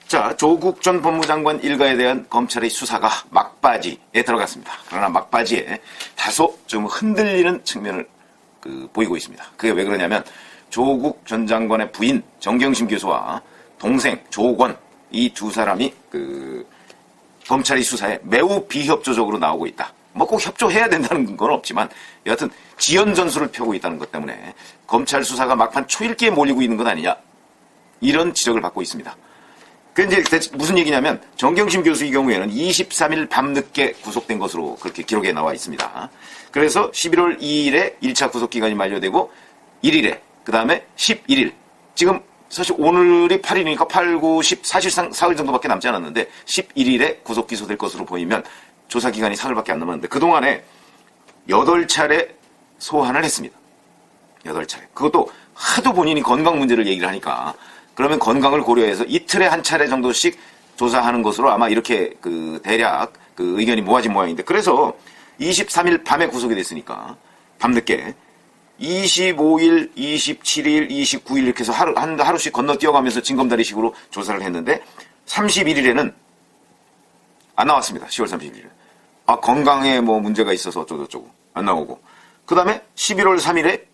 자, 조국 전 법무장관 일가에 대한 검찰의 수사가 막바지에 들어갔습니다. 그러나 막바지에 다소 좀 흔들리는 측면을 보이고 있습니다. 그게 왜 그러냐면 조국 전 장관의 부인 정경심 교수와 동생 조건 이 두 사람이 검찰의 수사에 매우 비협조적으로 나오고 있다. 뭐 꼭 협조해야 된다는 건 없지만 여하튼 지연 전술을 펴고 있다는 것 때문에 검찰 수사가 막판 초읽기에 몰리고 있는 것 아니냐 이런 지적을 받고 있습니다. 그 이제 무슨 얘기냐면 정경심 교수의 경우에는 23일 밤늦게 구속된 것으로 그렇게 기록에 나와 있습니다. 그래서 11월 2일에 1차 구속기간이 만료되고 1일에 그 다음에 11일 지금 사실 오늘이 8일이니까 8, 9, 10 사실상 사흘 정도밖에 남지 않았는데 11일에 구속 기소될 것으로 보이면 조사기간이 사흘밖에 안 남았는데 그동안에 8차례 소환을 했습니다. 8차례. 그것도 하도 본인이 건강 문제를 얘기를 하니까 그러면 건강을 고려해서 이틀에 한 차례 정도씩 조사하는 것으로 아마 이렇게 대략 의견이 모아진 모양인데 그래서 23일 밤에 구속이 됐으니까 밤늦게 25일, 27일, 29일 이렇게 해서 하루씩 건너뛰어가면서 징검다리식으로 조사를 했는데 31일에는 안 나왔습니다. 10월 31일에. 건강에 뭐 문제가 있어서 어쩌고저쩌고 안 나오고 그 다음에 11월 3일에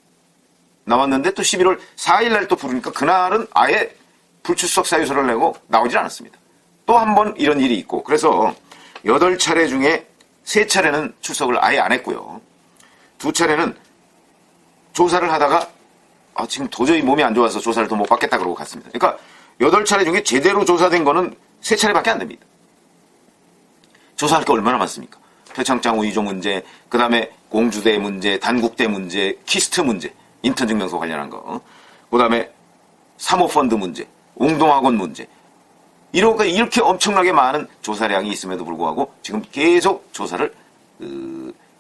나왔는데 또 11월 4일 날 또 부르니까 그날은 아예 불출석 사유서를 내고 나오질 않았습니다. 또 한 번 이런 일이 있고 그래서 8차례 중에 3차례는 출석을 아예 안 했고요. 2차례는 조사를 하다가 지금 도저히 몸이 안 좋아서 조사를 더 못 받겠다 그러고 갔습니다. 그러니까 8차례 중에 제대로 조사된 거는 3차례밖에 안 됩니다. 조사할 게 얼마나 많습니까? 표창장 우의조 문제, 그 다음에 공주대 문제, 단국대 문제, 키스트 문제, 인턴 증명서 관련한 거, 그 다음에 사모펀드 문제, 웅동학원 문제, 이렇게 엄청나게 많은 조사량이 있음에도 불구하고 지금 계속 조사를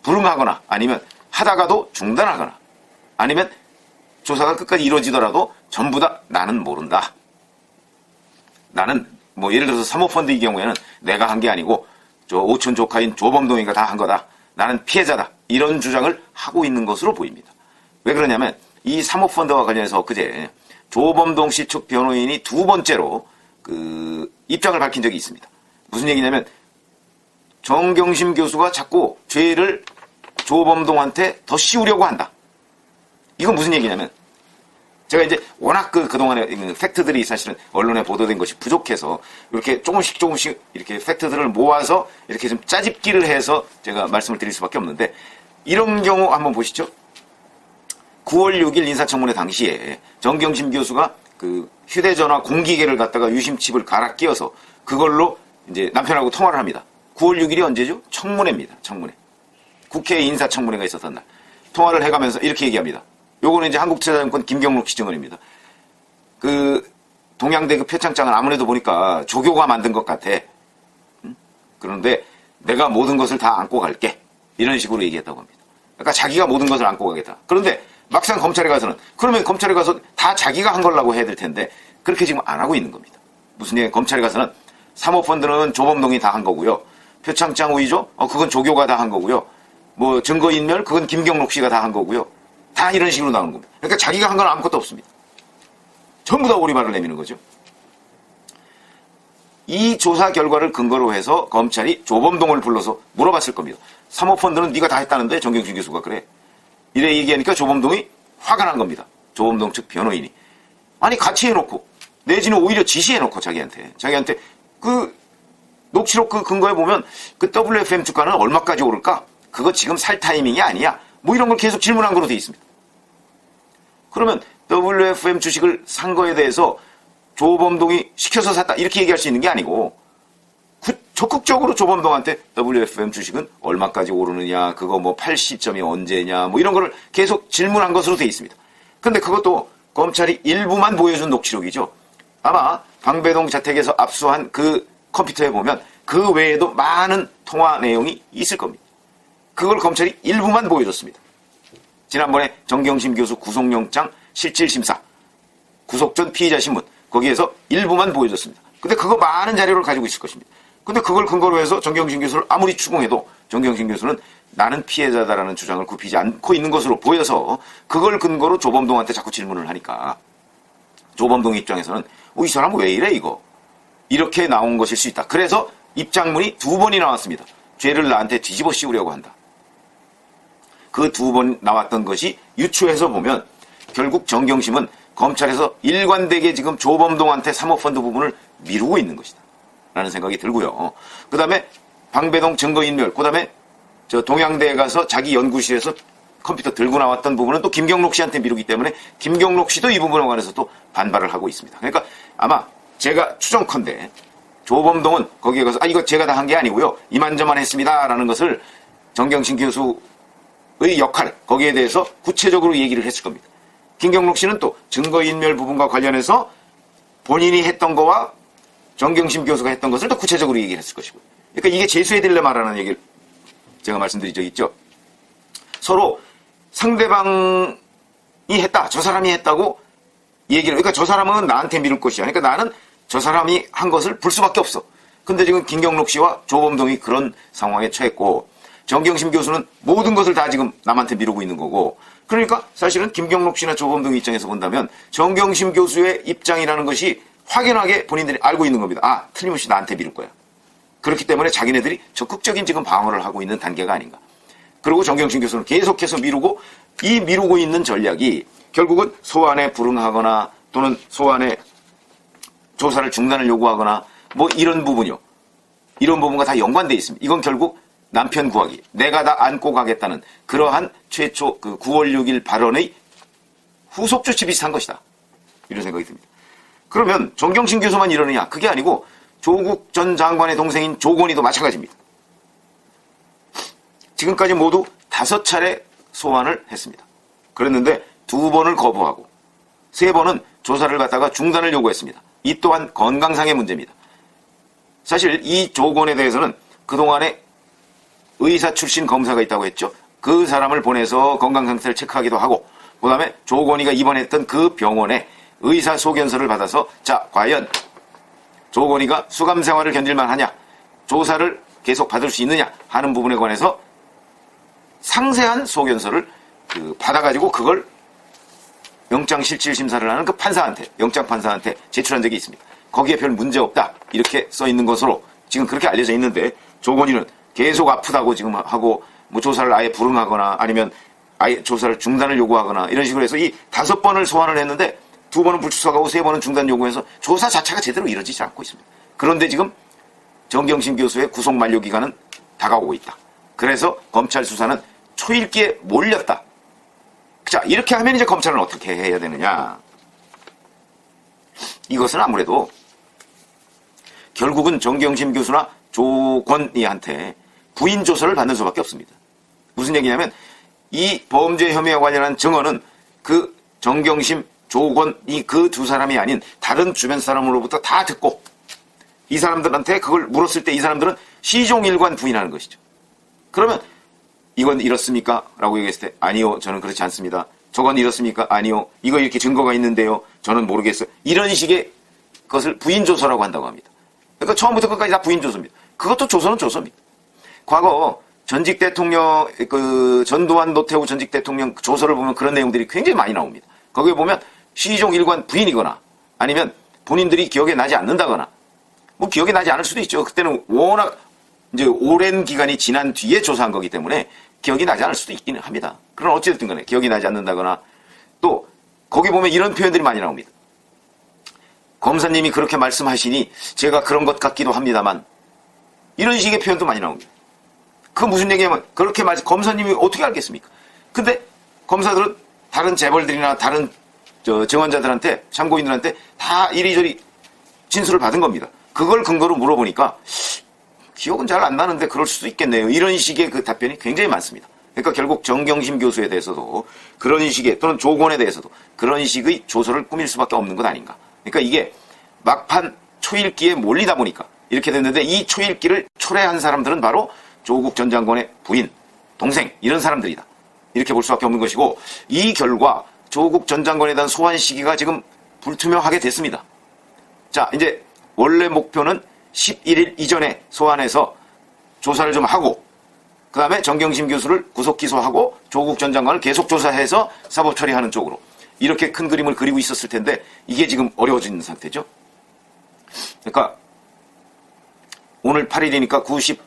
불응하거나 아니면 하다가도 중단하거나 아니면 조사가 끝까지 이루어지더라도 전부 다 나는 모른다. 나는 뭐 예를 들어서 사모펀드의 경우에는 내가 한 게 아니고 저 오촌 조카인 조범동이가 다 한 거다. 나는 피해자다. 이런 주장을 하고 있는 것으로 보입니다. 왜 그러냐면 이 사모펀드와 관련해서 엊그제 조범동 씨 측 변호인이 2번째로 입장을 밝힌 적이 있습니다. 무슨 얘기냐면 정경심 교수가 자꾸 죄를 조범동한테 더 씌우려고 한다. 이건 무슨 얘기냐면 제가 이제 워낙 그동안에 팩트들이 사실은 언론에 보도된 것이 부족해서 이렇게 조금씩 이렇게 팩트들을 모아서 이렇게 좀 짜집기를 해서 제가 말씀을 드릴 수밖에 없는데 이런 경우 한번 보시죠. 9월 6일 인사청문회 당시에 정경심 교수가 휴대전화 공기계를 갖다가 유심칩을 갈아 끼워서 그걸로 이제 남편하고 통화를 합니다. 9월 6일이 언제죠? 청문회입니다. 청문회. 국회 인사청문회가 있었던 날. 통화를 해가면서 이렇게 얘기합니다. 요거는 이제 한국투자증권 김경록 시증원입니다. 동양대 표창장은 아무래도 보니까 조교가 만든 것 같아. 그런데 내가 모든 것을 다 안고 갈게. 이런 식으로 얘기했다고 합니다. 그러니까 자기가 모든 것을 안고 가겠다. 그런데 막상 검찰에 가서는 그러면 검찰에 가서 다 자기가 한 거라고 해야 될 텐데 그렇게 지금 안 하고 있는 겁니다. 무슨 얘기? 검찰에 가서는 사모펀드는 조범동이 다 한 거고요. 표창장 우의조? 그건 조교가 다 한 거고요. 뭐 증거인멸? 그건 김경록 씨가 다 한 거고요. 다 이런 식으로 나오는 겁니다. 그러니까 자기가 한 건 아무것도 없습니다. 전부 다 오리발을 내미는 거죠. 이 조사 결과를 근거로 해서 검찰이 조범동을 불러서 물어봤을 겁니다. 사모펀드는 네가 다 했다는데 정경심 교수가 그래. 이래 얘기하니까 조범동이 화가 난 겁니다. 조범동 측 변호인이. 아니 같이 해놓고 내지는 오히려 지시해놓고 자기한테 녹취록 근거에 보면 WFM 주가는 얼마까지 오를까? 그거 지금 살 타이밍이 아니야. 뭐 이런 걸 계속 질문한 거로 돼 있습니다. 그러면 WFM 주식을 산 거에 대해서 조범동이 시켜서 샀다 이렇게 얘기할 수 있는 게 아니고 적극적으로 조범동한테 WFM 주식은 얼마까지 오르느냐 그거 뭐 팔 시점이 언제냐 뭐 이런 거를 계속 질문한 것으로 돼 있습니다. 근데 그것도 검찰이 일부만 보여준 녹취록이죠. 아마 방배동 자택에서 압수한 그 컴퓨터에 보면 그 외에도 많은 통화 내용이 있을 겁니다. 그걸 검찰이 일부만 보여줬습니다. 지난번에 정경심 교수 구속영장 실질심사 구속 전 피의자 신문 거기에서 일부만 보여줬습니다. 근데 그거 많은 자료를 가지고 있을 것입니다. 근데 그걸 근거로 해서 정경심 교수를 아무리 추궁해도 정경심 교수는 나는 피해자다라는 주장을 굽히지 않고 있는 것으로 보여서 그걸 근거로 조범동한테 자꾸 질문을 하니까 조범동 입장에서는 이 사람 왜 이래 이거 이렇게 나온 것일 수 있다. 그래서 입장문이 2번이 나왔습니다. 죄를 나한테 뒤집어 씌우려고 한다. 그 2번 나왔던 것이 유추해서 보면 결국 정경심은 검찰에서 일관되게 지금 조범동한테 사모펀드 부분을 미루고 있는 것이다 라는 생각이 들고요. 그 다음에 방배동 증거인멸, 그 다음에 저 동양대에 가서 자기 연구실에서 컴퓨터 들고 나왔던 부분은 또 김경록 씨한테 미루기 때문에 김경록 씨도 이 부분에 관해서 또 반발을 하고 있습니다. 그러니까 아마 제가 추정컨대 조범동은 거기에 가서 이거 제가 다 한 게 아니고요, 이만저만 했습니다 라는 것을 정경심 교수의 역할, 거기에 대해서 구체적으로 얘기를 했을 겁니다. 김경록 씨는 또 증거인멸 부분과 관련해서 본인이 했던 거와 정경심 교수가 했던 것을 또 구체적으로 얘기를 했을 것이고요. 그러니까 이게 재수의 딜레마라는 얘기를 제가 말씀드린 적이 있죠. 서로 상대방이 했다, 저 사람이 했다고 얘기를, 그러니까 저 사람은 나한테 미룰 것이야. 그러니까 나는 저 사람이 한 것을 볼 수밖에 없어. 근데 지금 김경록 씨와 조범동이 그런 상황에 처했고, 정경심 교수는 모든 것을 다 지금 남한테 미루고 있는 거고, 그러니까 사실은 김경록 씨나 조범동 입장에서 본다면 정경심 교수의 입장이라는 것이 확연하게 본인들이 알고 있는 겁니다. 아, 틀림없이 나한테 미룰 거야. 그렇기 때문에 자기네들이 적극적인 지금 방어를 하고 있는 단계가 아닌가. 그리고 정경심 교수는 계속해서 미루고, 이 미루고 있는 전략이 결국은 소환에 불응하거나 또는 소환에 조사를 중단을 요구하거나 뭐 이런 부분이요. 이런 부분과 다 연관되어 있습니다. 이건 결국 남편 구하기, 내가 다 안고 가겠다는 그러한 최초 그 9월 6일 발언의 후속 조치 비슷한 것이다. 이런 생각이 듭니다. 그러면 정경심 교수만 이러느냐? 그게 아니고 조국 전 장관의 동생인 조건희도 마찬가지입니다. 지금까지 모두 5차례 소환을 했습니다. 그랬는데 2번을 거부하고 3번은 조사를 갖다가 중단을 요구했습니다. 이 또한 건강상의 문제입니다. 사실 이 조건에 대해서는 그동안에 의사 출신 검사가 있다고 했죠. 그 사람을 보내서 건강 상태를 체크하기도 하고, 그 다음에 조건희가 입원했던 그 병원에 의사 소견서를 받아서 자, 과연 조건희가 수감 생활을 견딜만 하냐, 조사를 계속 받을 수 있느냐 하는 부분에 관해서 상세한 소견서를 받아가지고 그걸 영장실질심사를 하는 그 판사한테, 영장판사한테 제출한 적이 있습니다. 거기에 별 문제 없다 이렇게 써 있는 것으로 지금 그렇게 알려져 있는데, 조건희는 계속 아프다고 지금 하고 뭐 조사를 아예 불응하거나 아니면 아예 조사를 중단을 요구하거나 이런 식으로 해서 이 5번을 소환을 했는데 2번은 불출석하고 3번은 중단 요구해서 조사 자체가 제대로 이루어지지 않고 있습니다. 그런데 지금 정경심 교수의 구속 만료 기간은 다가오고 있다. 그래서 검찰 수사는 초읽기에 몰렸다. 자, 이렇게 하면 이제 검찰은 어떻게 해야 되느냐. 이것은 아무래도 결국은 정경심 교수나 조건희한테 부인 조서를 받는 수밖에 없습니다. 무슨 얘기냐면 이 범죄 혐의와 관련한 증언은 그 정경심, 조건희 그 2사람이 아닌 다른 주변 사람으로부터 다 듣고, 이 사람들한테 그걸 물었을 때 이 사람들은 시종일관 부인하는 것이죠. 그러면 이건 이렇습니까? 라고 얘기했을 때 아니요, 저는 그렇지 않습니다. 저건 이렇습니까? 아니요, 이거 이렇게 증거가 있는데요, 저는 모르겠어요. 이런 식의 것을 부인조서라고 한다고 합니다. 그러니까 처음부터 끝까지 다 부인조서입니다. 그것도 조서는 조서입니다. 과거 전직 대통령, 전두환, 노태우 전직 대통령 조서를 보면 그런 내용들이 굉장히 많이 나옵니다. 거기에 보면 시종일관 부인이거나 아니면 본인들이 기억에 나지 않는다거나, 뭐 기억에 나지 않을 수도 있죠. 그때는 워낙 이제 오랜 기간이 지난 뒤에 조사한 거기 때문에 기억이 나지 않을 수도 있기는 합니다. 그러나 어찌됐든 간에 기억이 나지 않는다거나, 또 거기 보면 이런 표현들이 많이 나옵니다. 검사님이 그렇게 말씀하시니 제가 그런 것 같기도 합니다만, 이런 식의 표현도 많이 나옵니다. 그건 무슨 얘기냐면, 그렇게 검사님이 어떻게 알겠습니까? 근데 검사들은 다른 재벌들이나 다른 증언자들한테, 참고인들한테 다 이리저리 진술을 받은 겁니다. 그걸 근거로 물어보니까 기억은 잘 안 나는데 그럴 수도 있겠네요. 이런 식의 그 답변이 굉장히 많습니다. 그러니까 결국 정경심 교수에 대해서도 그런 식의, 또는 조건에 대해서도 그런 식의 조서를 꾸밀 수밖에 없는 것 아닌가. 그러니까 이게 막판 초읽기에 몰리다 보니까 이렇게 됐는데, 이 초읽기를 초래한 사람들은 바로 조국 전 장관의 부인, 동생, 이런 사람들이다. 이렇게 볼 수밖에 없는 것이고, 이 결과 조국 전 장관에 대한 소환 시기가 지금 불투명하게 됐습니다. 자, 이제 원래 목표는 11일 이전에 소환해서 조사를 좀 하고, 그 다음에 정경심 교수를 구속 기소하고 조국 전 장관을 계속 조사해서 사법 처리하는 쪽으로 이렇게 큰 그림을 그리고 있었을 텐데, 이게 지금 어려워진 상태죠. 그러니까 오늘 8일이니까 90,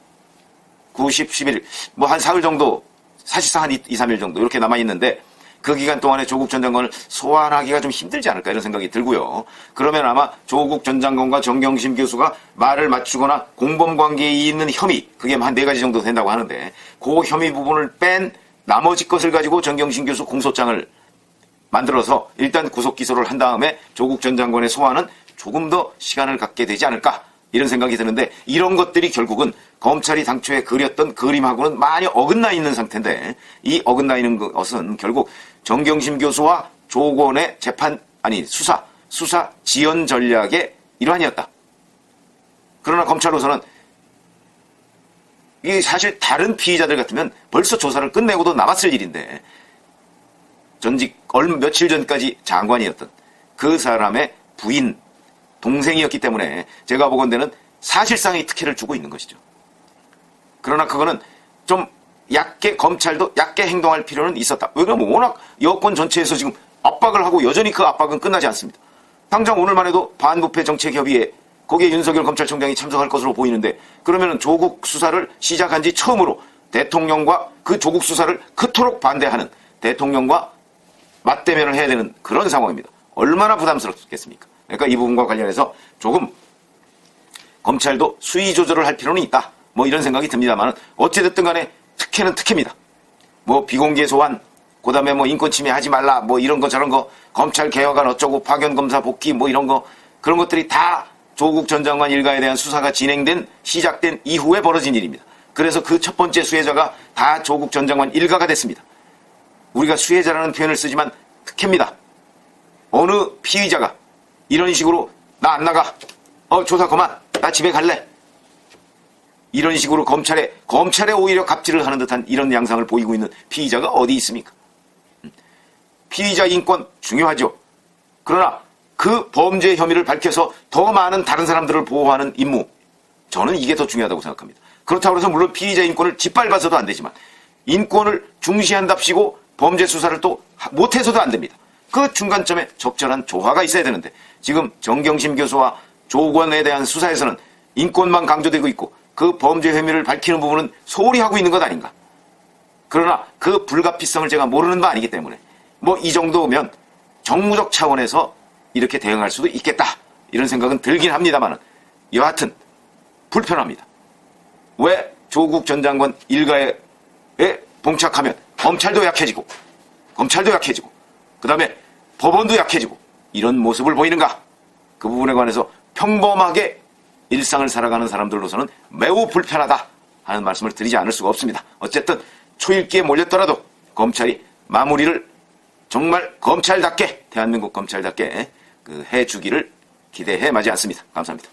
11일, 뭐 한 사흘 정도, 사실상 한 2, 3일 정도 이렇게 남아있는데 그 기간 동안에 조국 전 장관을 소환하기가 좀 힘들지 않을까 이런 생각이 들고요. 그러면 아마 조국 전 장관과 정경심 교수가 말을 맞추거나 공범관계에 있는 혐의, 그게 한 4가지 정도 된다고 하는데 그 혐의 부분을 뺀 나머지 것을 가지고 정경심 교수 공소장을 만들어서 일단 구속 기소를 한 다음에 조국 전 장관의 소환은 조금 더 시간을 갖게 되지 않을까 이런 생각이 드는데 이런 것들이 결국은 검찰이 당초에 그렸던 그림하고는 많이 어긋나 있는 상태인데 이 어긋나 있는 것은 결국 정경심 교수와 조건의 수사 지연 전략의 일환이었다. 그러나 검찰로서는 이게 사실 다른 피의자들 같으면 벌써 조사를 끝내고도 남았을 일인데 전직 며칠 전까지 장관이었던 그 사람의 부인, 동생이었기 때문에 제가 보건대는 사실상의 특혜를 주고 있는 것이죠. 그러나 그거는 좀 검찰도 얕게 행동할 필요는 있었다. 왜냐하면 워낙 여권 전체에서 지금 압박을 하고 여전히 그 압박은 끝나지 않습니다. 당장 오늘만 해도 반부패 정책협의회 거기에 윤석열 검찰총장이 참석할 것으로 보이는데 그러면 조국 수사를 시작한 지 처음으로 대통령과 그 조국 수사를 그토록 반대하는 대통령과 맞대면을 해야 되는 그런 상황입니다. 얼마나 부담스럽겠습니까? 그러니까 이 부분과 관련해서 조금 검찰도 수위 조절을 할 필요는 있다. 뭐 이런 생각이 듭니다만 어찌됐든 간에 특혜는 특혜입니다. 뭐 비공개 소환, 그 다음에 뭐 인권 침해하지 말라, 뭐 이런 거 저런 거, 검찰 개혁안 어쩌고 파견검사 복귀 뭐 이런 거, 그런 것들이 다 조국 전 장관 일가에 대한 수사가 시작된 이후에 벌어진 일입니다. 그래서 그 첫 번째 수혜자가 다 조국 전 장관 일가가 됐습니다. 우리가 수혜자라는 표현을 쓰지만 특혜입니다. 어느 피의자가 이런 식으로 나 안 나가, 조사 그만, 나 집에 갈래, 이런 식으로 검찰에 오히려 갑질을 하는 듯한 이런 양상을 보이고 있는 피의자가 어디 있습니까? 피의자 인권 중요하죠. 그러나 그 범죄 혐의를 밝혀서 더 많은 다른 사람들을 보호하는 임무, 저는 이게 더 중요하다고 생각합니다. 그렇다고 해서 물론 피의자 인권을 짓밟아서도 안 되지만 인권을 중시한답시고 범죄 수사를 또 못해서도 안 됩니다. 그 중간점에 적절한 조화가 있어야 되는데 지금 정경심 교수와 조건에 대한 수사에서는 인권만 강조되고 있고 그 범죄 혐의를 밝히는 부분은 소홀히 하고 있는 것 아닌가. 그러나 그 불가피성을 제가 모르는 바 아니기 때문에 뭐 이 정도면 정무적 차원에서 이렇게 대응할 수도 있겠다 이런 생각은 들긴 합니다만 여하튼 불편합니다. 왜 조국 전 장관 일가에 봉착하면 검찰도 약해지고 그 다음에 법원도 약해지고 이런 모습을 보이는가. 그 부분에 관해서 평범하게 일상을 살아가는 사람들로서는 매우 불편하다 하는 말씀을 드리지 않을 수가 없습니다. 어쨌든 초읽기에 몰렸더라도 검찰이 마무리를 정말 검찰답게, 대한민국 검찰답게 해주기를 기대해 마지 않습니다. 감사합니다.